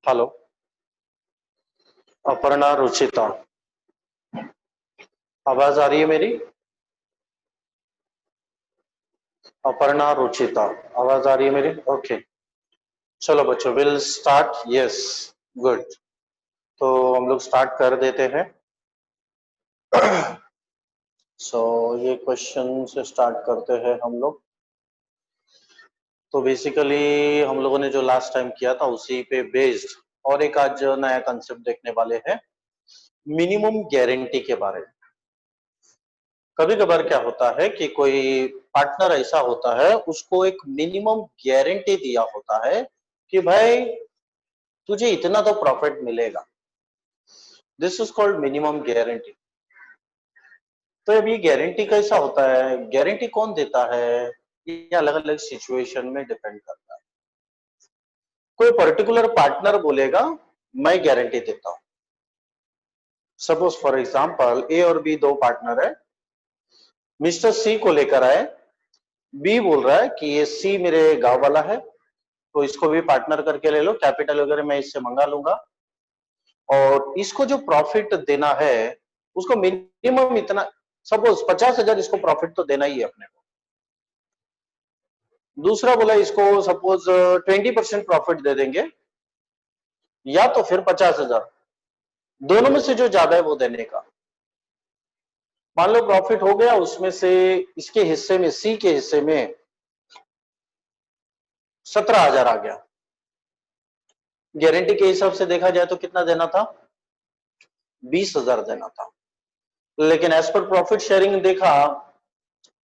Hello. Aparna, Ruchita, आवाज आ रही है मेरी? अपर्णा, रुचिता, आवाज आ रही है मेरी? ओके, चलो बच्चों, विल स्टार्ट। Yes, good. तो हम लोग स्टार्ट कर देते हैं। सो ये क्वेश्चन से स्टार्ट करते हैं हम लोग। तो बेसिकली हम लोगों ने जो लास्ट टाइम किया था उसी पे बेस्ड और एक आज नया कंसेप्ट देखने वाले हैं, मिनिमम गारंटी के बारे में। कभी कभार क्या होता है कि कोई पार्टनर ऐसा होता है, उसको एक मिनिमम गारंटी दिया होता है कि भाई तुझे इतना तो प्रॉफिट मिलेगा। This is called minimum guarantee. तो अब ये गारंटी कैसा होता है, गारंटी कौन देता है, ये अलग अलग सिचुएशन में डिपेंड करता है। कोई पर्टिकुलर पार्टनर बोलेगा मैं गारंटी देता हूं। सपोज फॉर एग्जांपल ए और बी दो पार्टनर है। मिस्टर सी को लेकर आए, बी बोल रहा है कि ये सी मेरे गांव वाला है, तो इसको भी पार्टनर करके ले लो, कैपिटल वगैरह मैं इससे मंगा लूंगा और इसको जो प्रॉफिट देना है उसको मिनिमम इतना, सपोज 50,000 इसको प्रॉफिट तो देना ही है अपने को। दूसरा बोला इसको सपोज 20% प्रॉफिट दे देंगे या तो फिर 50,000, दोनों में से जो ज्यादा है वो देने का। मान लो प्रॉफिट हो गया, उसमें से इसके हिस्से में, सी के हिस्से में 17,000 आ गया। गारंटी के हिसाब से देखा जाए तो कितना देना था? 20,000 देना था। लेकिन एज पर प्रॉफिट शेयरिंग देखा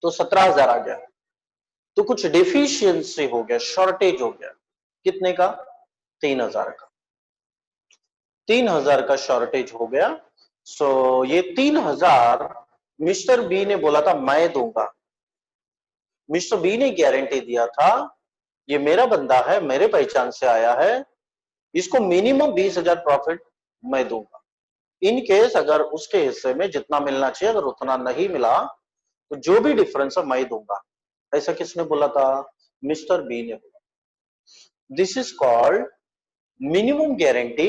तो 17,000 आ गया। तो कुछ डिफिशियंसी हो गया, शॉर्टेज हो गया। कितने का? 3,000 का। 3,000 का शॉर्टेज हो गया। सो ये 3,000 मिस्टर बी ने बोला था मैं दूंगा। मिस्टर बी ने गारंटी दिया था ये मेरा बंदा है, मेरे पहचान से आया है, इसको मिनिमम 20,000 प्रॉफिट मैं दूंगा। इन केस अगर उसके हिस्से में जितना मिलना चाहिए अगर उतना नहीं मिला तो जो भी डिफरेंस है मैं दूंगा। ऐसा किसने बोला था? मिस्टर बी ने बोला। This is called minimum guarantee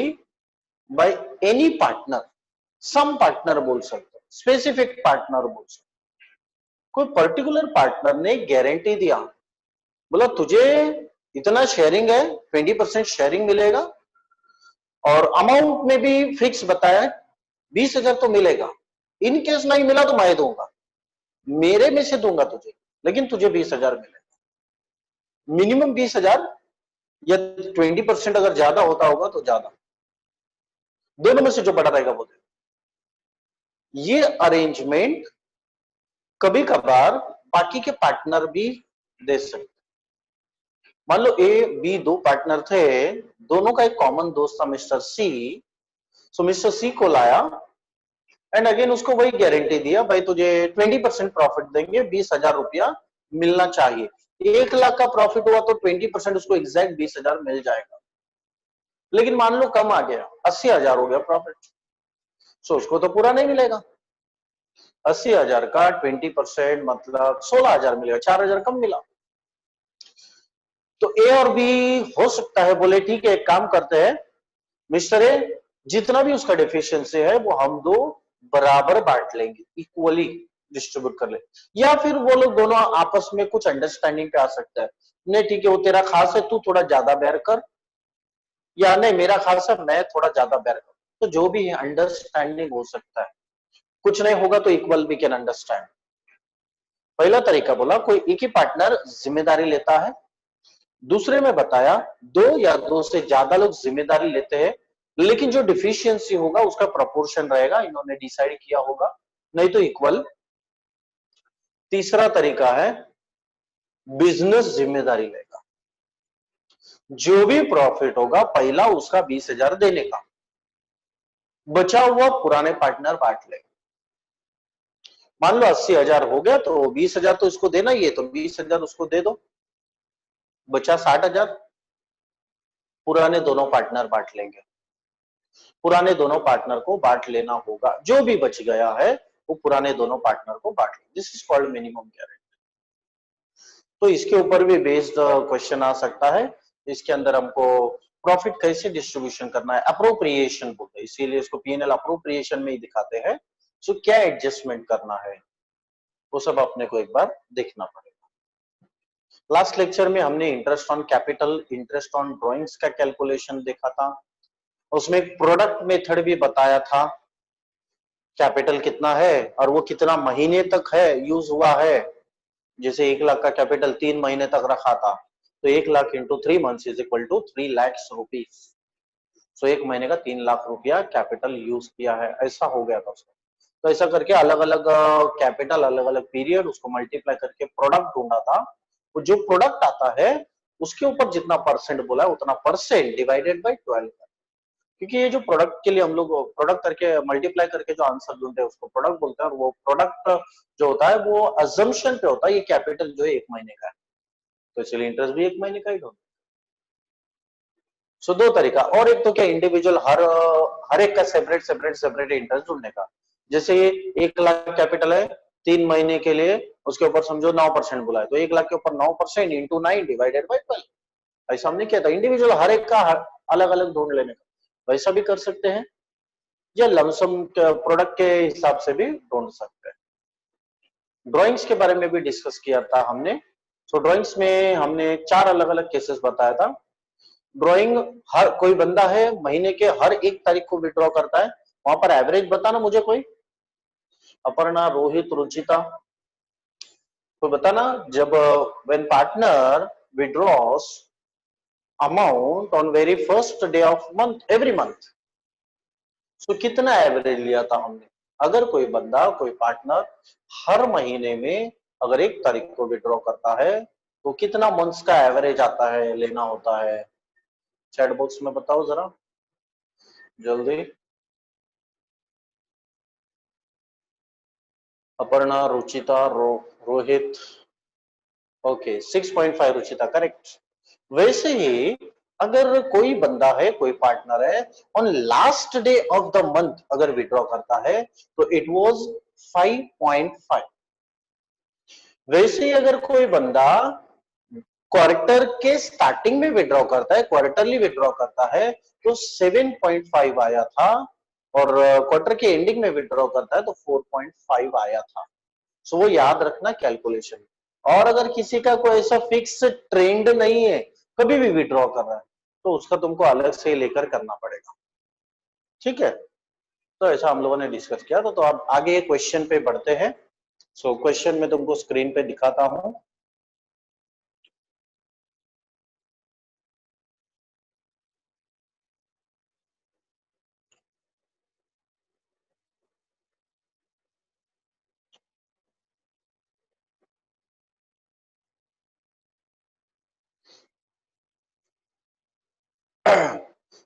by any partner. Some partner बोल सकते, स्पेसिफिक पार्टनर बोल सकते। कोई पर्टिकुलर पार्टनर ने गारंटी दिया, बोला तुझे इतना शेयरिंग है, 20% शेयरिंग मिलेगा और अमाउंट में भी फिक्स बताया 20,000 तो मिलेगा। इन केस नहीं मिला तो मैं दूंगा, मेरे में से दूंगा तुझे, लेकिन तुझे 20,000 मिलेगा। मिनिमम 20,000 या 20% अगर ज्यादा होता होगा तो ज्यादा, दोनों में से जो बड़ा रहेगा वो दे। ये अरेंजमेंट कभी कभार बाकी के पार्टनर भी दे सकते। मान लो ए बी दो पार्टनर थे, दोनों का एक कॉमन दोस्त था मिस्टर सी। सो मिस्टर सी को लाया एंड अगेन उसको वही गारंटी दिया भाई तुझे 20% प्रॉफिट देंगे, 20,000 रुपया मिलना चाहिए। 1 लाख का प्रॉफिट हुआ तो 20% उसको एग्जैक्ट 20,000 मिल जाएगा। लेकिन मान लो कम आ गया, 80,000 हो गया प्रॉफिट, सो उसको तो पूरा नहीं मिलेगा। 80,000 का 20% मतलब 16,000 मिलेगा, 4,000 कम मिला। तो ए और बी हो सकता है बोले ठीक है एक काम करते हैं, मिस्टर ए जितना भी उसका डिफिशियंसी है वो हम दो बराबर बांट लेंगे, इक्वली डिस्ट्रीब्यूट कर ले। या फिर वो लोग दोनों आपस में कुछ अंडरस्टैंडिंग पे आ सकता है, नहीं ठीक है वो तेरा खास है तू थोड़ा ज्यादा बेयर कर, या नहीं मेरा खास है मैं थोड़ा ज्यादा बेयर कर। तो जो भी है अंडरस्टैंडिंग हो सकता है, कुछ नहीं होगा तो इक्वल वी कैन अंडरस्टैंड। पहला तरीका बोला कोई एक ही पार्टनर जिम्मेदारी लेता है। दूसरे में बताया दो या दो से ज्यादा लोग जिम्मेदारी लेते हैं, लेकिन जो डिफिशियंसी होगा उसका प्रोपोर्शन रहेगा, इन्होंने डिसाइड किया होगा, नहीं तो इक्वल। तीसरा तरीका है बिजनेस जिम्मेदारी लेगा, जो भी प्रॉफिट होगा पहला उसका 20,000 देने का, बचा हुआ पुराने पार्टनर बांट लेगा। मान लो 80,000 हो गया तो 20,000 तो इसको देना ही है, तो 20,000 उसको दे दो, बचा 60,000, पुराने दोनों पार्टनर बांट लेंगे। पुराने दोनों पार्टनर को बांट लेना होगा, जो भी बच गया है वो पुराने दोनों पार्टनर को बांट लेंगे। This is called minimum guarantee. तो इसके ऊपर भी बेस्ड क्वेश्चन आ सकता है, इसके अंदर हमको प्रॉफिट कैसे डिस्ट्रीब्यूशन करना है, अप्रोप्रिएशन बोलते हैं, इसीलिए इसको पीएनएल अप्रोप्रिएशन में ही दिखाते हैं। सो क्या एडजस्टमेंट करना है वो सब अपने को एक बार देखना पड़ेगा। लास्ट लेक्चर में हमने interest on capital, interest on drawings का कैलकुलेशन देखा था, उसमें एक प्रोडक्ट मेथड भी बताया था, कैपिटल कितना है और वो कितना महीने तक है यूज हुआ है। जैसे 1 लाख का कैपिटल 3 महीने तक रखा था, तो 1 lakh into 3 months is equal to 3 lakh rupees. So 1 महीने का 3 लाख रुपया कैपिटल यूज किया है, ऐसा हो गया था उसका। तो ऐसा करके अलग अलग कैपिटल, अलग अलग पीरियड, उसको मल्टीप्लाई करके प्रोडक्ट ढूंढा था। वो जो प्रोडक्ट आता है उसके ऊपर जितना परसेंट बोला है उतना परसेंट डिवाइडेड बाई 12, क्योंकि ये जो प्रोडक्ट के लिए हम लोग प्रोडक्ट करके मल्टीप्लाई करके जो आंसर ढूंढते हैं उसको प्रोडक्ट बोलते हैं, और वो प्रोडक्ट जो होता है वो अजम्पशन पे होता है, ये कैपिटल जो है 1 महीने का है, तो इसलिए इंटरेस्ट भी 1 महीने का ही ढूंढते। सो दो तरीका, और एक तो क्या इंडिविजुअल हर एक का सेपरेट सेपरेट सेपरेट इंटरेस्ट ढूंढने का। जैसे ये 1 लाख कैपिटल है 3 महीने के लिए, उसके ऊपर समझो 9% बुलाए, तो 1 लाख के ऊपर 9% इंटू 9 डिवाइडेड बाई 12, ऐसा हमने किया था। इंडिविजुअल हर एक का अलग अलग ढूंढ लेने का वैसा भी कर सकते हैं, या लमसम प्रोडक्ट के हिसाब से भी ढूंढ सकते हैं। ड्राइंग्स के बारे में भी डिस्कस किया था हमने। सो ड्राइंग्स में हमने 4 अलग अलग केसेस बताया था। ड्राइंग, हर कोई बंदा है महीने के हर 1 तारीख को विड्रॉ करता है, वहां पर एवरेज बताना मुझे कोई, अपर्णा, रोहित, रुचिता, कोई बताना। जब when partner withdraws amount on very first day of month every month, so कितना एवरेज लिया था हमने। अगर कोई बंदा, कोई पार्टनर हर महीने में अगर 1 तारीख को विड्रॉ करता है तो कितना मंथ्स का एवरेज आता है, लेना होता है। चैट बॉक्स में बताओ जरा जल्दी। Aparna, Ruchita, Rohit, okay 6.5 Ruchita correct. वैसे ही अगर कोई बंदा है, कोई पार्टनर है, on last day of the month अगर विड्रॉ करता है तो इट वाज 5.5। वैसे ही अगर कोई बंदा क्वार्टर के स्टार्टिंग में विड्रॉ करता है, क्वार्टरली विड्रॉ करता है, तो 7.5 आया था, और क्वार्टर के एंडिंग में विड्रॉ करता है तो 4.5 आया था। सो वो याद रखना कैलकुलेशन। और अगर किसी का कोई ऐसा फिक्स ट्रेंड नहीं है, कभी भी विड्रॉ कर रहा है, तो उसका तुमको अलग से लेकर करना पड़ेगा, ठीक है। तो ऐसा हम लोगों ने डिस्कस किया। तो अब आगे क्वेश्चन पे बढ़ते हैं। सो क्वेश्चन में तुमको स्क्रीन पे दिखाता हूं।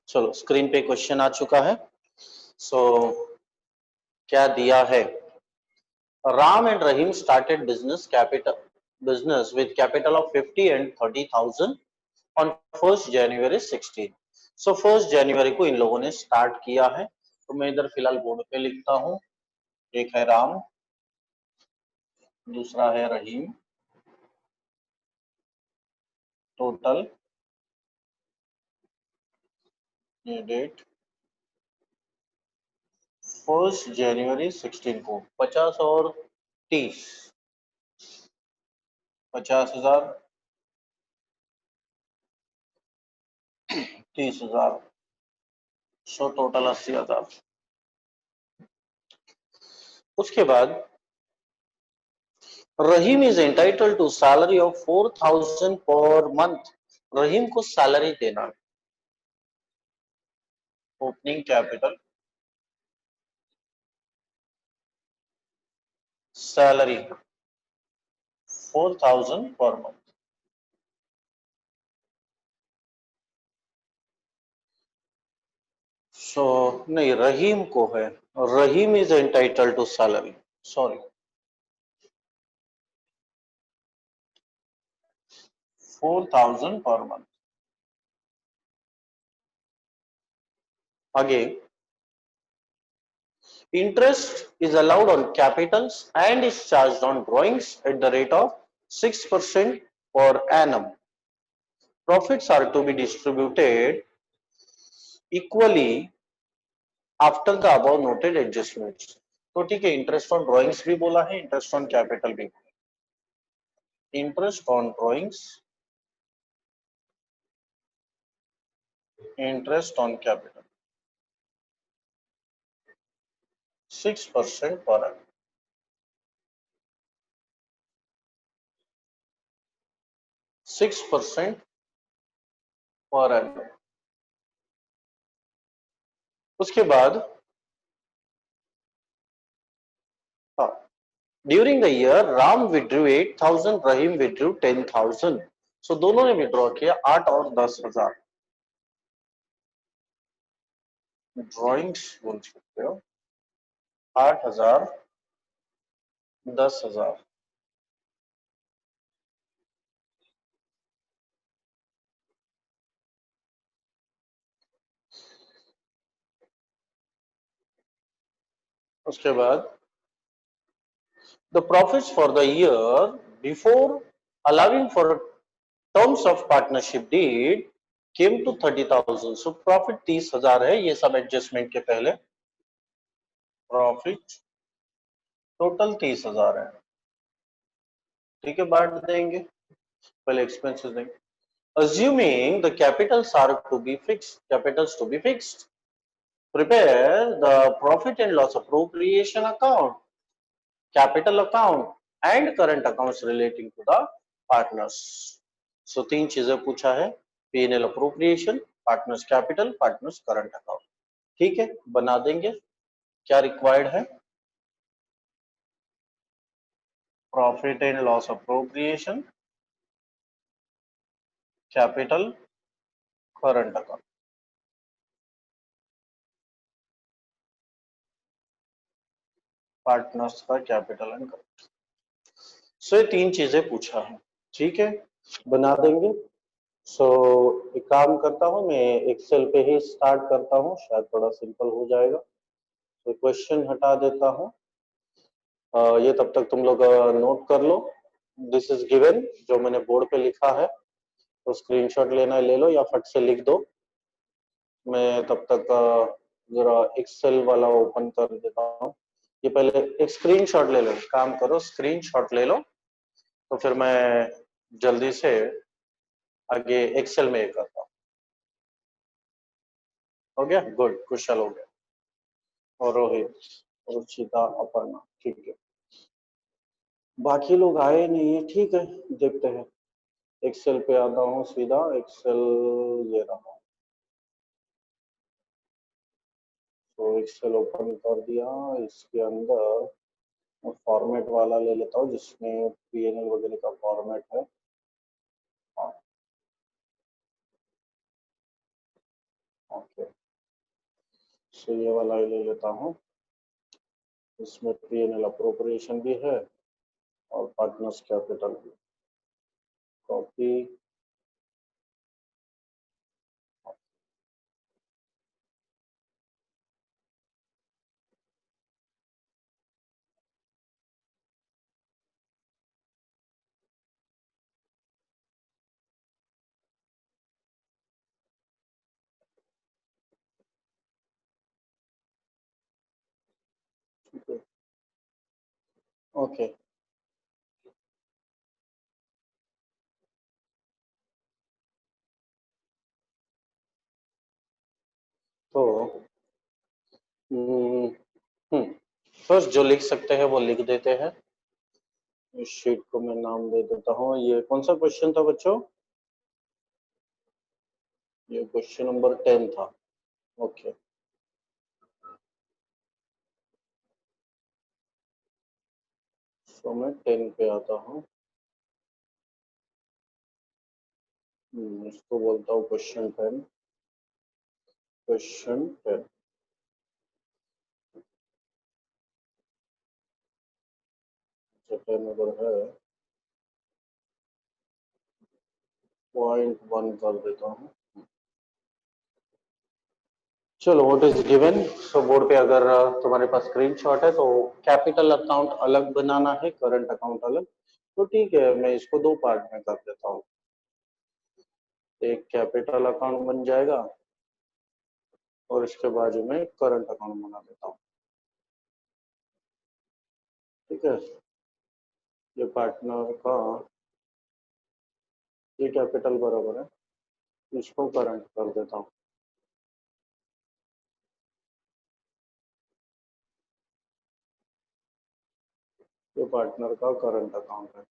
चलो स्क्रीन पे क्वेश्चन आ चुका है। सो क्या दिया है, Ram and Rahim started business with capital of 50 and 30,000 on 1st January 16। So 1st January को इन लोगों ने स्टार्ट किया है। तो मैं इधर फिलहाल बोर्ड पे लिखता हूं, एक है राम, दूसरा है रहीम, टोटल ये डेट 1st January 16 को 50 और 30, 50,000, 30,000, सो टोटल 80,000। उसके बाद Rahim is entitle to salary of 4,000 per month. रहीम को सैलरी देना, opening capital, salary 4,000 per month. सो नहीं, रहीम को है, Rahim is entitle to salary, sorry 4,000 per month. आगे, interest is allowed on capitals and is charged on drawings at the rate of 6% per annum. Profits are to be distributed equally after the above noted adjustments. तो ठीक है, interest on drawings भी बोला है, interest on capital भी। Interest on drawings, interest on capital 6% पर annum। 6% पर annum। उसके बाद हाँ, during the year Ram withdrew 8,000, Rahim withdrew 10,000। सो दोनों ने विड्रॉ किया 8 और 10,000। ड्रॉइंग्स बोल सकते हो, 8,000, 10,000। उसके बाद the profits for the year before allowing for terms of partnership deed came to 30,000। so profit 30,000 है, ये सब एडजस्टमेंट के पहले। प्रॉफिट टोटल 30,000 है, ठीक है, बांट देंगे, पहले एक्सपेंसेस देंगे। assuming the capitals are to be fixed, capitals to be fixed, prepare the profit and loss appropriation account, capital account and current accounts relating to the partners। सो तीन चीजें पूछा है, P&L appropriation, partners capital, partners current account. ठीक है, बना देंगे। क्या required है? Profit and loss appropriation, capital, current account. Partners का कैपिटल एंड करंट। सो ये तीन चीजें पूछा है, ठीक है, बना देंगे। सो एक काम करता हूँ, मैं एक्सेल पे ही स्टार्ट करता हूँ, शायद थोड़ा सिंपल हो जाएगा। तो क्वेश्चन हटा देता हूँ, ये तब तक तुम लोग नोट कर लो। दिस इज गिवन, जो मैंने बोर्ड पे लिखा है, तो स्क्रीनशॉट लेना है ले लो या फट से लिख दो। मैं तब तक जरा एक्सेल वाला ओपन कर देता हूँ। ये पहले एक स्क्रीनशॉट ले लो, काम करो स्क्रीनशॉट ले लो, तो फिर मैं जल्दी से आगे एक्सेल में ये करता हूँ। हो गया, गुड, कुशल हो गया। और रोहित, रुचिता, अपर्णा, ठीक है। बाकी लोग आए नहीं है, ठीक है, देखते हैं। एक्सेल पे आता हूँ सीधा, एक्सेल ये रहा। तो एक्सेल ओपन कर दिया, इसके अंदर फॉर्मेट वाला ले लेता हूँ जिसमें पीएनएल वगैरह का फॉर्मेट है। हाँ, ओके, सो ये वाला ही ले लेता हूँ, इसमें पीएनएल अप्रोप्रिएशन भी है और पार्टनर्स कैपिटल भी। Copy, okay. तो फर्स्ट जो लिख सकते हैं वो लिख देते हैं। इस शीट को मैं नाम दे देता हूँ। ये कौन सा क्वेश्चन था बच्चों? ये क्वेश्चन नंबर 10 था। ओके, तो मैं 10 पे आता हूँ। इसको बोलता हूँ क्वेश्चन 10। क्वेश्चन 10 नंबर है, पॉइंट 1 कर देता हूँ। चलो, what is given. So board पे अगर तुम्हारे पास स्क्रीनशॉट है तो कैपिटल अकाउंट अलग बनाना है, करंट अकाउंट अलग। तो ठीक है, मैं इसको दो पार्ट में कर देता हूँ। एक कैपिटल अकाउंट बन जाएगा और इसके बाजू में करंट अकाउंट बना देता हूँ। ठीक है, ये पार्टनर का ये कैपिटल बराबर है, इसको करंट कर देता हूँ। ये पार्टनर का करंट अकाउंट है।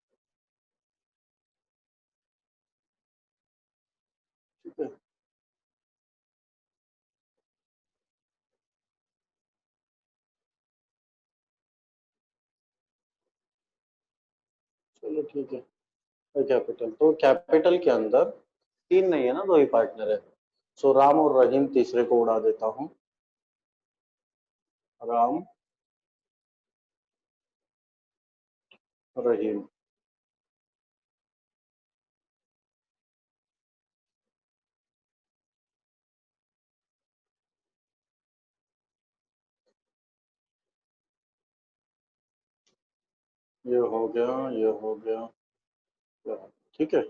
ठीक है, चलो ठीक है। कैपिटल तो कैपिटल के अंदर तीन नहीं है ना, दो ही पार्टनर है। सो राम और रहीम तीसरे को उड़ा देता हूँ। राम रहीम, ये हो गया, ये हो गया, ये हो गया। ठीक है,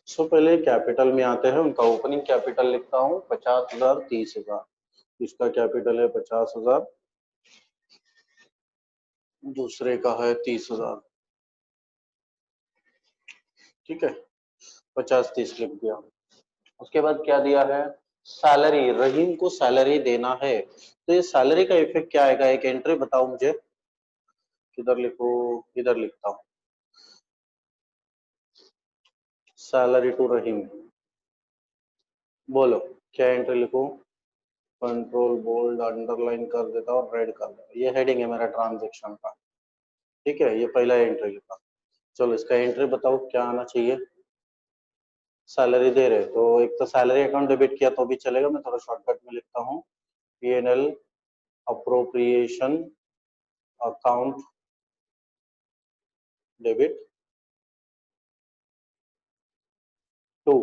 सो पहले कैपिटल में आते हैं। उनका ओपनिंग कैपिटल लिखता हूँ 50,000, 30,000। इसका कैपिटल है 50,000, दूसरे का है 30,000। ठीक है, 50-30 लिख दिया। उसके बाद क्या दिया है, सैलरी, रहीम को सैलरी देना है। तो ये सैलरी का इफेक्ट क्या आएगा, एक एंट्री बताओ मुझे। किधर लिखो, इधर लिखता हूँ, सैलरी टू रहीम। बोलो क्या एंट्री लिखो। कंट्रोल बोल्ड अंडरलाइन कर देता और रेड कर देता, ये हेडिंग है मेरा ट्रांजेक्शन का। ठीक है, ये पहला एंट्री लिखा। चलो इसका एंट्री बताओ क्या आना चाहिए। सैलरी दे रहे तो एक तो सैलरी अकाउंट डेबिट किया तो भी चलेगा, मैं थोड़ा शॉर्टकट में लिखता हूँ। P&L appropriation account debit to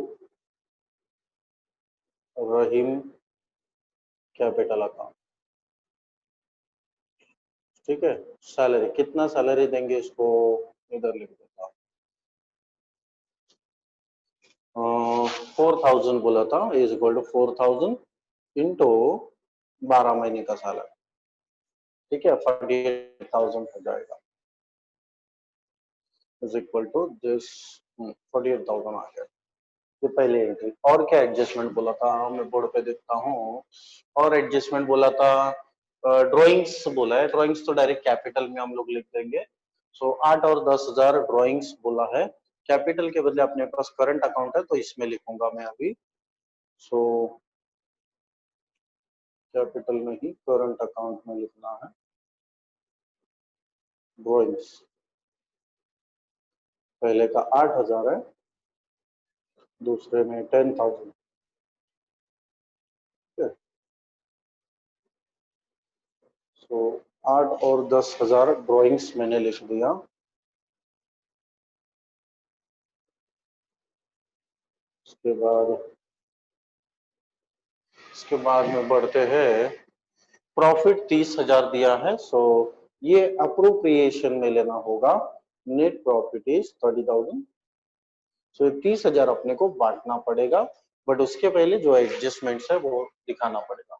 Rahim capital account. ठीक है, सैलरी कितना सैलरी देंगे इसको, इधर लिख देता हूँ। 4,000 बोला था, इज इक्वल टू 4,000 इंटू 12 महीने का सैलरी। ठीक है, 48,000 हो जाएगा, इज इक्वल टू दिस। 48,000 आ गया। ये पहले एंट्री। और क्या एडजस्टमेंट बोला था, मैं बोर्ड पे देखता हूँ। और एडजस्टमेंट बोला था, ड्राइंग्स बोला है। ड्राइंग्स तो डायरेक्ट कैपिटल में हम लोग लिख देंगे। सो 8 और 10,000 ड्राइंग्स बोला है। कैपिटल के बदले अपने पास करंट अकाउंट है तो इसमें लिखूंगा मैं अभी। सो कैपिटल में ही करंट अकाउंट में लिखना है ड्राइंग्स। पहले का 8,000 है, दूसरे में 10,000। सो 8 और 10,000 ड्राइंग्स मैंने लिख दिया। उसके बाद में बढ़ते हैं। प्रॉफिट 30,000 दिया है, सो ये अप्रोप्रिएशन में लेना होगा। Net profit is 30,000। सो 30,000 अपने को बांटना पड़ेगा, बट उसके पहले जो एडजस्टमेंट्स है वो दिखाना पड़ेगा।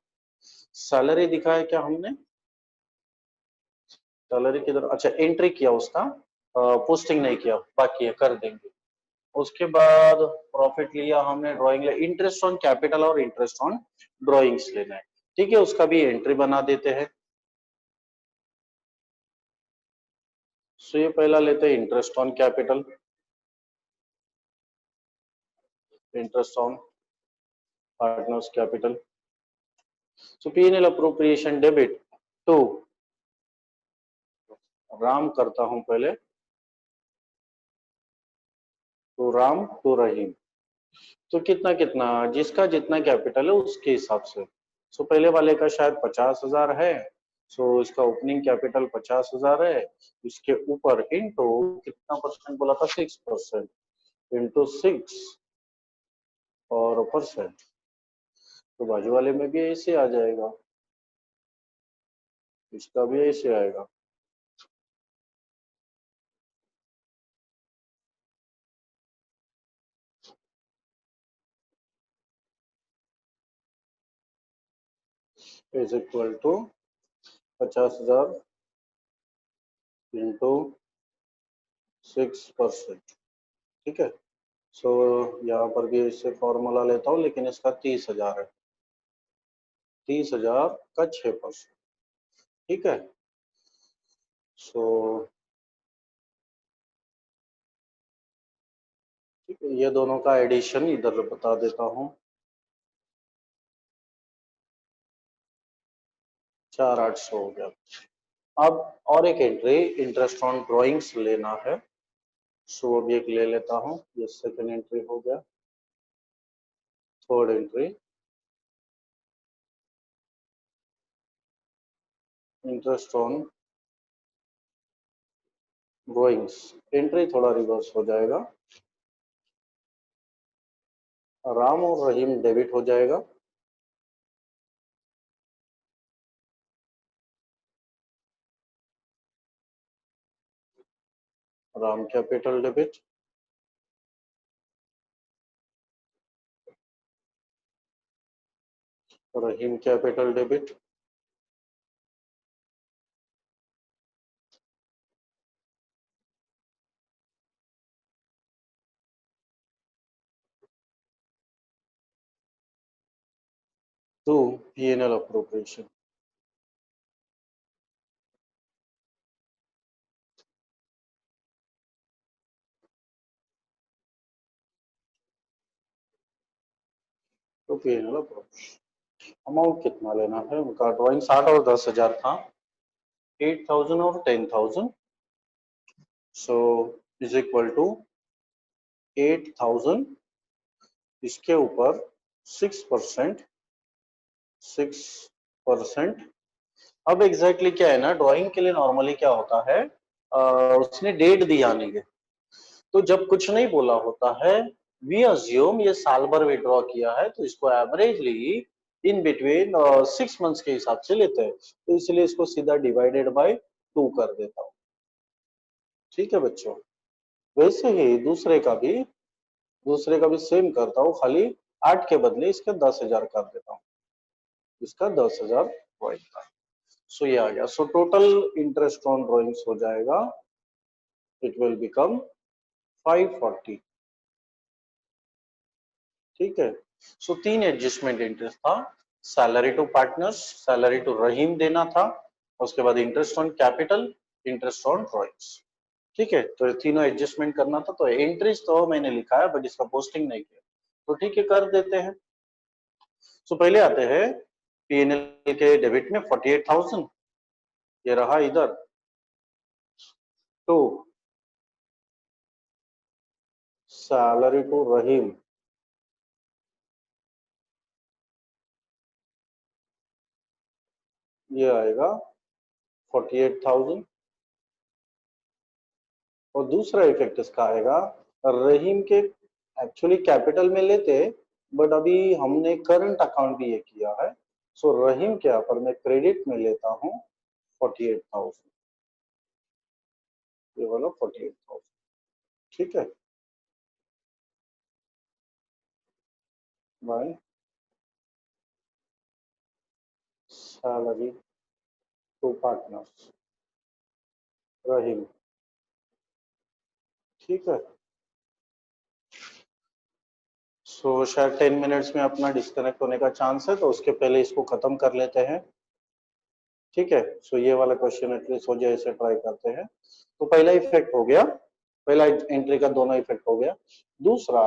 सैलरी दिखाया क्या हमने, सैलरी किधर, अच्छा एंट्री किया उसका, पोस्टिंग नहीं किया, बाकी है कर देंगे। उसके बाद प्रॉफिट लिया हमने, ड्राइंग लिया, इंटरेस्ट ऑन कैपिटल और इंटरेस्ट ऑन ड्राइंग्स लेना है। ठीक है, उसका भी एंट्री बना देते हैं। सो ये पहला लेते हैं interest on capital, interest on partners capital. So P&L appropriation debit to Ram करता हूं पहले, तो राम टू रहीम। तो कितना कितना, जिसका जितना कैपिटल है उसके हिसाब से। सो पहले वाले का शायद 50,000 है, सो इसका ओपनिंग कैपिटल 50,000 है। इसके ऊपर इंटू कितना परसेंट बोला था, 6%, इंटू 6 और परसेंट। तो बाजू वाले में भी ऐसे आ जाएगा, इसका भी ऐसे आएगा। Is equal to 50,000 into 6%। ठीक है, सो यहाँ पर भी इससे फॉर्मूला लेता हूँ, लेकिन इसका 30,000 है, 30,000 का 6%। ठीक है, सो ठीक है, ये दोनों का एडिशन इधर बता देता हूँ, 4,800 हो गया। अब और एक एंट्री इंटरेस्ट ऑन ड्रॉइंग्स लेना है, सो अभी एक ले लेता हूँ, ये सेकेंड एंट्री हो गया। Third entry interest on drawings, entry थोड़ा रिवर्स हो जाएगा, राम और रहीम डेबिट हो जाएगा, Ram capital debit, Rahim capital debit, to P&L appropriation. तो P&L अप्रोप्रिएशन अमाउंट कितना लेना है उनका, ड्राइंग 60 और 10,000 था, 8,000 और 10,000, सो इज इक्वल टू 8,000, इसके ऊपर 6%, 6%। अब एग्जैक्टली क्या है ना, ड्राइंग के लिए नॉर्मली क्या होता है, उसने डेट दी आने के, तो जब कुछ नहीं बोला होता है, वी अज्यूम ये साल भर विड्रॉ किया है, तो इसको एवरेजली इन बिटवीन 6 मंथ्स के हिसाब से लेते हैं, तो इसलिए इसको सीधा डिवाइडेड बाय 2 कर देता हूँ। ठीक है बच्चों, वैसे ही दूसरे का भी सेम करता हूँ, खाली 8 के बदले इसके 10,000 कर देता हूँ, इसका 10,000 ड्रॉइंग का। सो ये आ गया, so total interest on drawings हो जाएगा, इट विल बिकम 540। ठीक है, सो 3 एडजस्टमेंट इंटरेस्ट था, salary to partners, salary to Rahim देना था, उसके बाद interest on capital, interest on drawings. ठीक है, तो ये तीनों एडजस्टमेंट करना था, तो एंट्रीज तो मैंने लिखा है बट इसका पोस्टिंग नहीं किया, तो ठीक है कर देते हैं। सो पहले आते हैं P&L के डेबिट में 48,000, ये रहा इधर, तो सैलरी टू रहीम, ये आएगा 48,000, और दूसरा इफेक्ट इसका आएगा, रहीम के एक्चुअली कैपिटल में लेते, बट अभी हमने करंट अकाउंट भी ये किया है, सो रहीम के यहाँ पर मैं क्रेडिट में लेता हूँ 48,000, ये वाला 48,000। ठीक है, बाय सैलरी टू पार्टनर्स रहीम। ठीक है, सो शायद 10 मिनट्स में अपना डिस्कनेक्ट होने का चांस है, तो उसके पहले इसको खत्म कर लेते हैं। ठीक है, सो ये वाला क्वेश्चन एटलीस्ट हो जाए, इसे ट्राई करते हैं। तो पहला इफेक्ट हो गया, पहला एंट्री का दोनों इफेक्ट हो गया। दूसरा,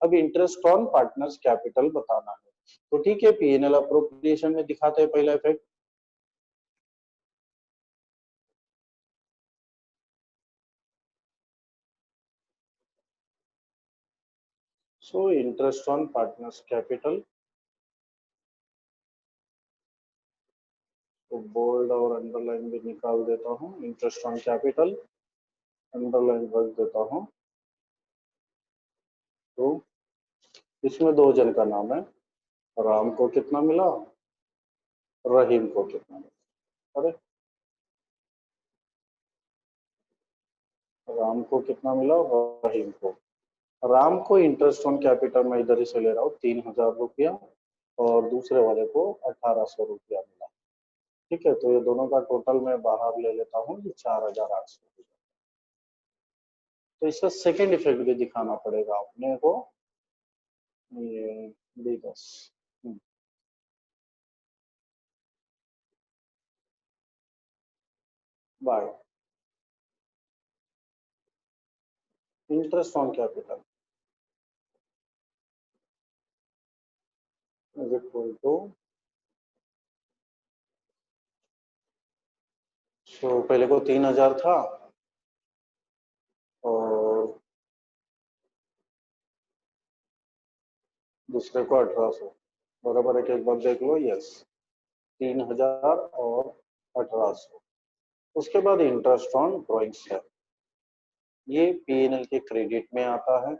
अब इंटरेस्ट ऑन पार्टनर्स कैपिटल बताना है, तो ठीक है P&L अप्रोप्रिएशन में दिखाते हैं पहला effect. So interest on partners capital, तो बोल्ड और अंडरलाइन भी निकाल देता हूँ, इंटरेस्ट ऑन कैपिटल अंडरलाइन रख देता हूँ। तो इसमें दो जन का नाम है, राम को कितना मिला, रहीम को कितना मिला, अरे राम को कितना मिला, रहीम को, राम को इंटरेस्ट ऑन कैपिटल में इधर से ले रहा हूँ 3,000 रुपया, और दूसरे वाले को 1,800 रुपया मिला। ठीक है, तो ये दोनों का टोटल मैं बाहर ले लेता हूँ, ये 4800। तो इसका सेकेंड इफेक्ट भी दिखाना पड़ेगा अपने को, ये B10। By interest on capital is equal to, तो पहले को 3000 था और दूसरे को 1800, बराबर है कि एक बार देख लो, यस 3000 और 1800। उसके बाद इंटरेस्ट ऑन ड्रॉइंग्स है, ये P&L के क्रेडिट में आता है।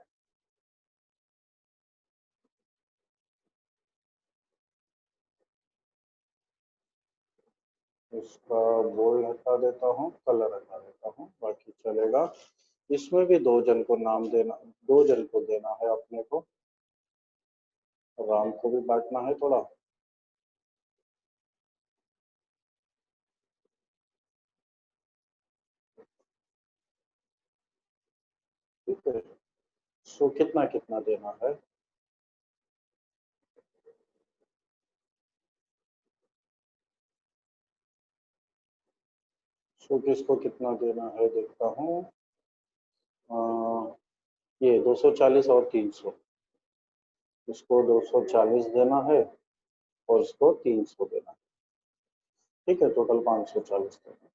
इसका बोल्ड हटा देता हूँ, कलर हटा देता हूँ, बाकी चलेगा। इसमें भी दो जन को नाम देना, दो जन को देना है अपने को, राम को भी बांटना है थोड़ा। ठीक है, सो कितना कितना देना है, सो किसको कितना देना है देखता हूँ। ये 240 और 300, इसको 240 देना है और इसको 300 देना है। ठीक है, टोटल 540 देना है।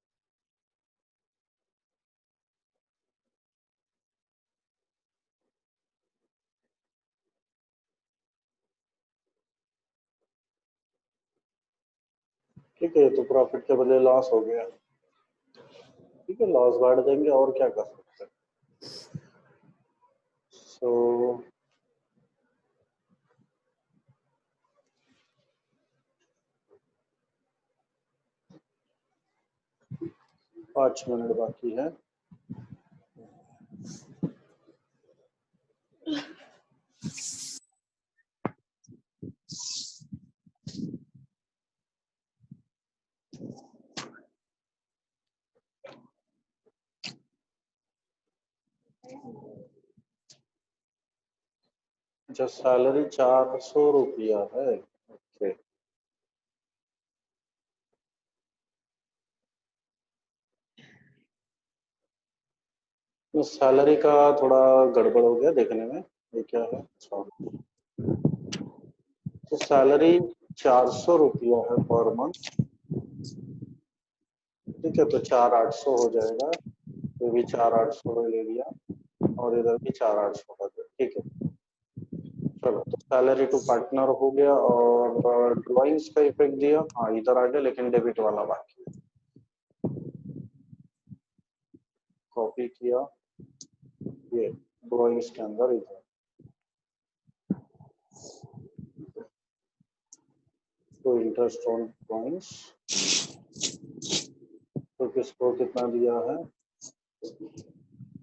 ठीक है, तो प्रॉफिट के बदले लॉस हो गया। ठीक है, लॉस बांट देंगे, और क्या कर सकते हैं। सो 5 मिनट बाकी है। अच्छा, सैलरी 400 रुपया है। ओके, तो सैलरी का थोड़ा गड़बड़ हो गया देखने में, ये क्या है। अच्छा, तो सैलरी 400 रुपया है पर मंथ। ठीक है, तो 4800 हो जाएगा, ये भी 4800 ले लिया और इधर भी 4800 का दिया। ठीक है, चलो, तो सैलरी टू पार्टनर हो गया और ड्राइंग्स का इफेक्ट दिया, हाँ इधर आ गया, लेकिन डेबिट वाला बाकी है। कॉपी किया, ये ड्राइंग्स के अंदर इधर, तो इंटरेस्ट ऑन ड्राइंग्स, तो किसको कितना दिया है,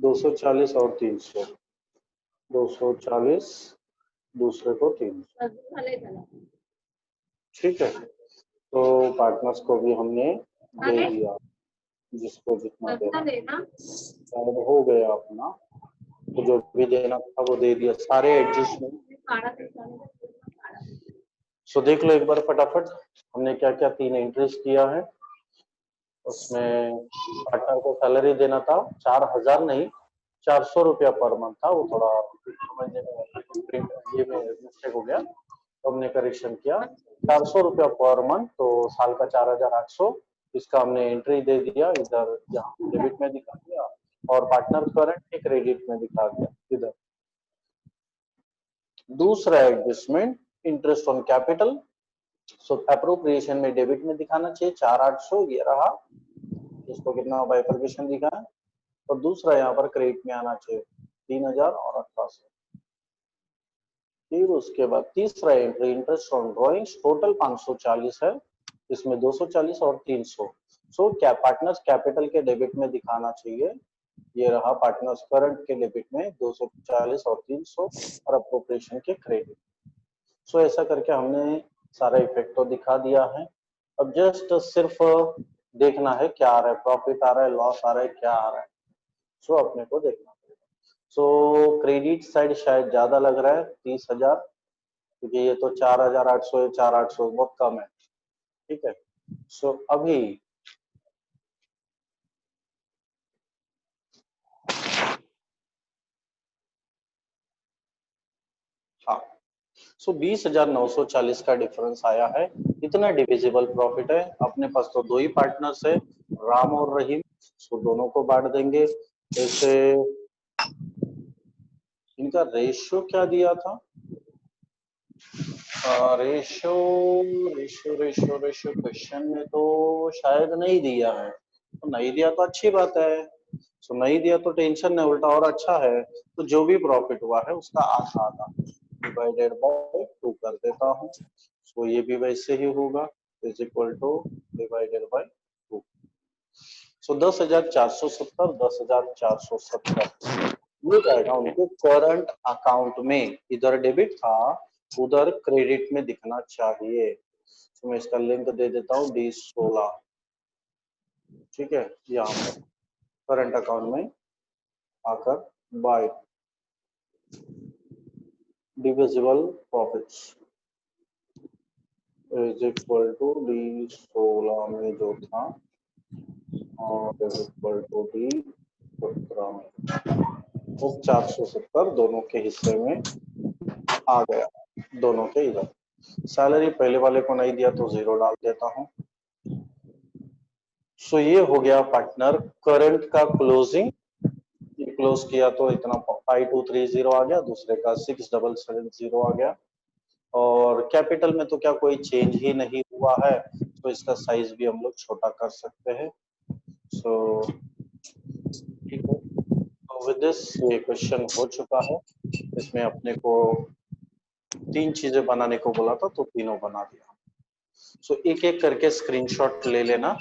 240 और 300, 240 दूसरे को 300। ठीक है, तो पार्टनर्स को भी हमने दे दिया, जिसको जितना देना, शायद हो गया अपना, तो जो भी देना था वो दे दिया, सारे एडजस्टमेंट। सो देख लो एक बार फटाफट, हमने क्या क्या 3 एंट्रीज किया है। उसमें पार्टनर को सैलरी देना था 4000 नहीं, 400 रुपया पर मंथ था, वो थोड़ा समझने में ये में मिस्टेक हो गया, तो हमने करेक्शन किया, 400 रुपया पर मंथ, तो साल का 4800, इसका हमने एंट्री दे दिया इधर, यहाँ डेबिट में दिखा दिया और पार्टनर करंट के क्रेडिट में दिखा दिया इधर। दूसरा adjustment, interest on capital, so appropriation में डेबिट में दिखाना चाहिए 4800, ये रहा, इसको कितना बाइफर्केशन दिखा है, और दूसरा यहाँ पर क्रेडिट में आना चाहिए 3000 और 1800। फिर उसके बाद तीसरा entry, interest on drawings, total 540 है, इसमें 240 और 300, सो क्या पार्टनर्स कैपिटल के डेबिट में दिखाना चाहिए, ये रहा पार्टनर्स करंट के डेबिट में 240 और 300 और अप्रोप्रिएशन के क्रेडिट। सो ऐसा करके हमने सारा इफेक्ट तो दिखा दिया है। अब जस्ट सिर्फ देखना है क्या आ रहा है, प्रॉफिट आ रहा है, लॉस आ रहा है, क्या आ रहा है, सो अपने को देखना पड़ेगा। सो क्रेडिट साइड शायद ज्यादा लग रहा है 30,000, क्योंकि ये तो 4,800 है, 4,800 बहुत कम है, ठीक है। सो अभी हाँ, सो 20,940 का डिफरेंस आया है, इतना डिविजिबल प्रॉफिट है। अपने पास तो दो ही पार्टनर्स है, राम और रहीम, सो दोनों को बांट देंगे। जैसे इनका रेशियो क्या दिया था, ratio ratio ratio ratio question में तो शायद नहीं दिया है, तो नहीं दिया तो अच्छी बात है। सो नहीं दिया तो टेंशन नहीं, उल्टा और अच्छा है। तो जो भी प्रॉफिट हुआ है उसका आधा आधा डिवाइडेड बाय 2 कर देता हूँ। सो ये भी वैसे ही होगा, is equal two divided by 2। सो 10,470, 10,470 ये जाएगा उनके करंट अकाउंट में, इधर डेबिट था उधर क्रेडिट में दिखना चाहिए। तो मैं इसका लिंक दे देता हूँ D16, ठीक है, यहाँ पर करंट अकाउंट में आकर by divisible profits is equal to D16 में जो था और इज इक्वल टू D17 में, तो 470 दोनों के हिस्से में आ गया, दोनों के इधर। सैलरी पहले वाले को नहीं दिया तो 0 डाल देता हूँ। सो ये हो गया पार्टनर करंट का क्लोजिंग, क्लोज किया तो इतना 5230 आ गया, दूसरे का 6770 आ गया। और कैपिटल में तो क्या कोई चेंज ही नहीं हुआ है, तो इसका साइज भी हम लोग छोटा कर सकते हैं। सो ठीक है, तो विद दिस ये क्वेश्चन हो चुका है। इसमें अपने को 3 चीजें बनाने को बोला था तो तीनों बना दिया। सो एक एक करके स्क्रीनशॉट ले लेना।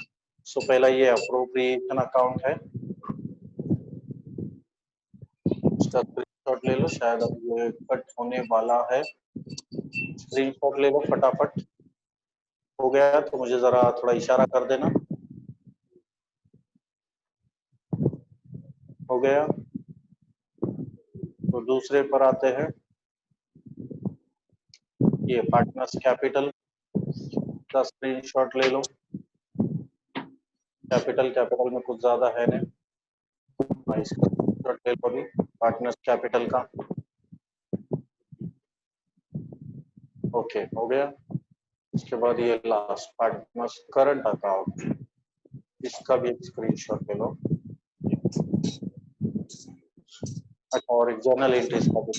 सो पहला ये अप्रोप्रिएशन अकाउंट है, उसका स्क्रीनशॉट ले लो, शायद अब ये कट होने वाला है। स्क्रीनशॉट ले लो फटाफट। हो गया तो मुझे जरा थोड़ा इशारा कर देना। हो गया तो दूसरे पर आते हैं, ये पार्टनर्स कैपिटल का स्क्रीनशॉट ले लो। कैपिटल कैपिटल में कुछ ज्यादा है नहीं, इसका स्क्रीनशॉट ले लो अभी पार्टनर्स कैपिटल का। ओके हो गया। इसके बाद ये लास्ट पार्टनर्स करंट अकाउंट, इसका भी एक स्क्रीनशॉट ले लो। अच्छा, और एक जर्नल एंट्रीज का भी